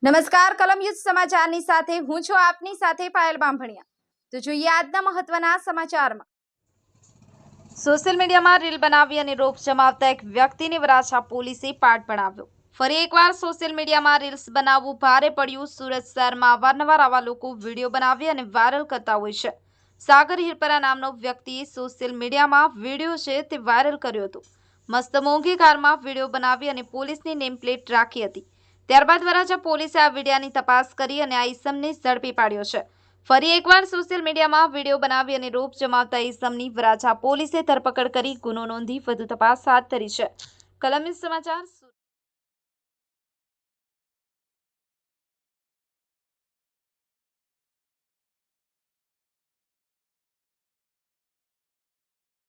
નમસ્કાર કલમ યુદ્ધ સમાચારની સાથે હું છું આપની સાથે પાયલ બામભણિયા। તો જોઈએ આજના મહત્વના સમાચારમાં। સોશિયલ મીડિયામાં રીલ બનાવી અને રોપ જમાવતા એક વ્યક્તિને વરાછા પોલીસે પાઠ ભણાવ્યો। ફરી એકવાર સોશિયલ મીડિયામાં રીલ્સ બનાવવું ભારે પડ્યું। સુરત શહેરમાં અવારનવાર આવા લોકો વિડીયો બનાવી અને વાયરલ કરતા હોય છે। સાગર હિરપરા નામનો વ્યક્તિએ સોશિયલ મીડિયામાં વિડીયો છે તે વાયરલ કર્યો હતો। મસ્ત મોંઘી કારમાં વિડીયો બનાવી અને પોલીસની નેમ પ્લેટ રાખી હતી। ત્યારબાદ વરાછા પોલીસે આ વિડીયોની તપાસ કરી અને આ ઈસમને ઝડપી પાડ્યો છે। ફરી એકવાર સોશિયલ મીડિયામાં વિડીયો બનાવી અને રોપ જમાવતા ઈસમની વરાછા પોલીસે ધરપકડ કરી ગુનો નોંધી વધુ તપાસ હાથ ધરી છે। કલમ સમાચાર।